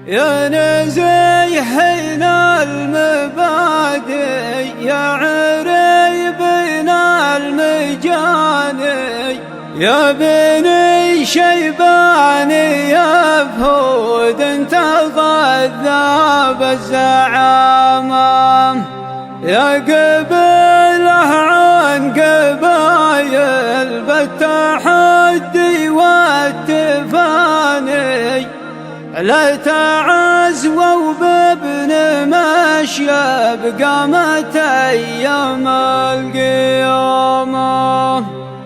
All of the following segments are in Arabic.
يا نزيحين المبادئ يا عريبنا المجاني يا بني شيباني يا فهود تغذى بالزعامة يا قبله عن قبايل بالتحدي والتفاني لا تعزوا بابن ماشية بقامة أيام القيامة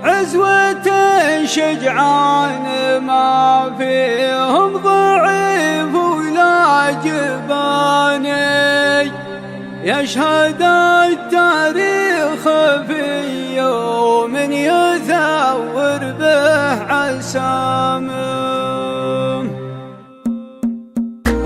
عزوة شجعان ما فيهم ضعيف ولا جباني يشهد التاريخ في يوم يثور به عسامه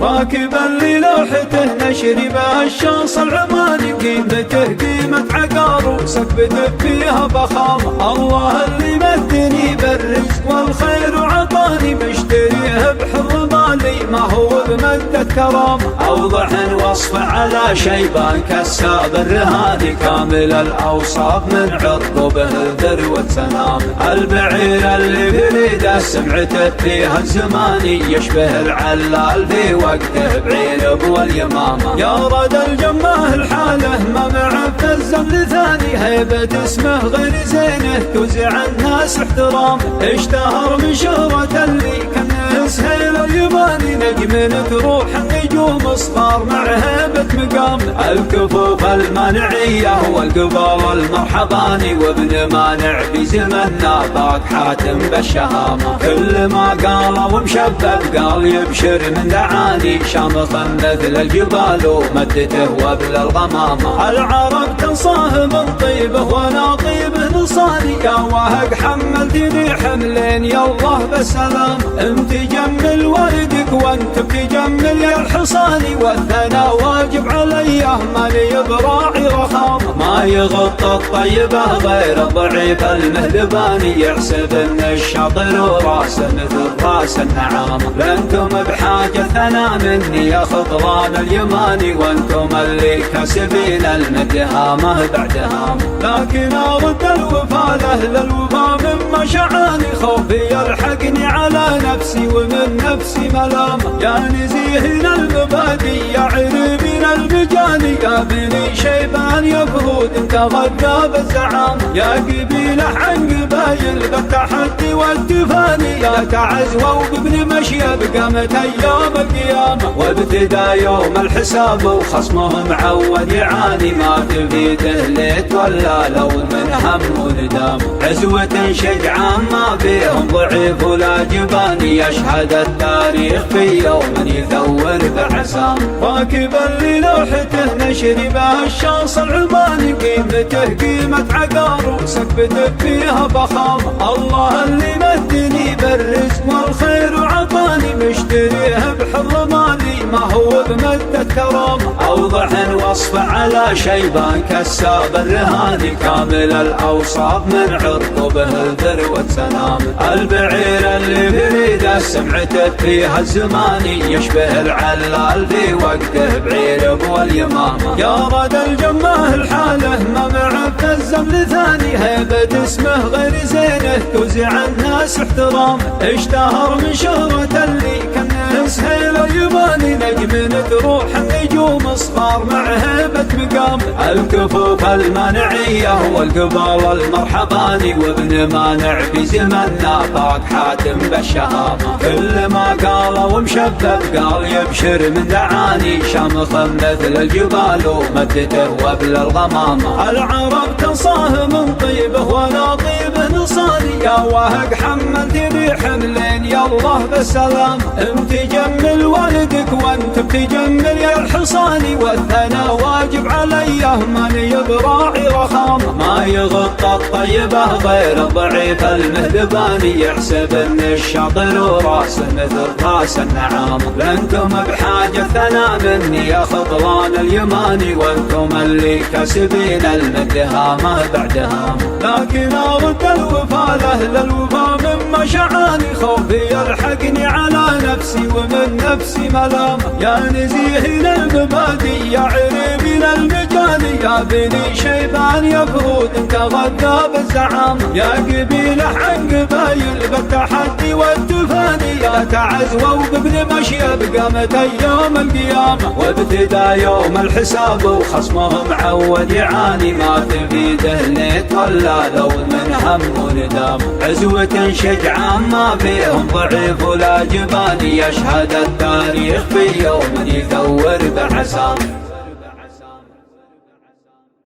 راكبا للوحته نشري بالشاص العماني قيمة عقار وسكبته فيها ضخامة الله اللي مدني بالرزق والخير وعطاني مشتريه بحر مالي ما هو بمدة كرامة أوضح وصفه على شيبان كساب الرهاني كامل الأوصاف من عرضه به ذروة سنامه البعير اللي بريده سمعته فيها الزماني يشبه العلال في وقته بعير ابو اليمامة يا رد الجماه الحاله ما معفز لثاني هيبة اسمه غير زينه توزع الناس احترامه اشتهر من شهرة اللي كان سهيل اليماني نجم تروح النجوم اصفار مع هيبة مقامه الكفوف المانعية والقبال المرحباني وابن مانع في زمننا طاق حاتم بالشهامة كل ما قال ومشبب قال يبشر من دعاني شامخا مثل الجبال ومدته وابل الغمامة العرب تنصاه من طيبه وانا طيبه نصاني يا وهق حملتني حملين يالله بالسلام انت جمل ولدك وانت بتجمل يا الحصاني والثنا واجب علي مالي براعي رخامة ما يغطى الطيبة غير الضعيف المهذباني يحسب ان الشاطر وراسه مثل راس النعامة لانتم بحاجة ثنا مني يا خطران اليماني وانتم اللي كاسبين المدهامة بعدها لكن ارد الوفا لاهل الوفا مما شعاني خوفي يلحقني على نفسي ومن نفسي ملامة يا نزيهين المبادئ يا عريبين المجاني يا بني شيبان يا فهود انت غدا بالزعامة يا قبيلة عن قبايل بالتحدي والتفاني لا تعزوا بابن مشية بقامة ايام القيامة وابتدى يوم الحساب وخصمهم معود يعاني ما تفيده ليت ولا لو من هم وندام عزوة شجعان ما فيهم ضعيف ولا جباني يشهد التاريخ في يوم يثور بعسام راكبا للوحته نشري به الشاص العماني قيمة عقار وسكبته فيها ضخامة الله اللي مدني بالرزق والخير وعطاني مشتريه بحر مالي ما هو بمدة كرامة أوضح وصفه على شيبان كساب الرهاني كامل الأوصاف من عرضه به ذروة سنامه البعير اللي بريده سمعته فيها الزماني يشبه العلال في وقته بعير ابو اليمامة يا رد الجماه الحاله ما معفز لثاني هيبة اسمه غير زينه توزع الناس احترامه اشتهر من شهرة اللي كان سهيل اليماني نجم تروح النجوم اصفار مع هيبة مقامه الكفوف المانعية والقبال المرحباني وابن مانع في زمننا طاق حاتم بالشهامة كل ما قال ومشبب قال يبشر من دعاني شامخا مثل الجبال ومدته وابل الغمامة العرب تنصاه من طيبه وانا طيبه نصاني يا وهق حملتني حملين يالله بالسلام انت جمل ولدك وانت بتجمل يا الحصاني والثنا واجب علي مالي براعي رخامة ما يغطى الطيبة غير الضعيف المهذباني يحسب ان الشاطر وراسه مثل راس النعامة لانتم بحاجة ثنا مني يا خطران اليماني وانتم اللي كاسبين المدهامة بعدها لكن ارد الوفا لاهل الوفا مما شعاني خوفي يلحقني على نفسي ومن نفسي الملام، يا نزيه للمبادئ يا عربي للمجال، يا بني شيبان يا فرود انت غدا بالزعامة، يا قبيلة عن قبايل بالتحدي والتفاني، يا تعزوى وبابن مشيب قامت يوم القيامة، وابتدى يوم الحساب وخصمهم عود يعاني، ما تفيده ليتولى لو من هم وندام، عزوة شجعان ما فيهم ضعيف ولا جبان، يشهد التاريخ في يوم يثور بعسام.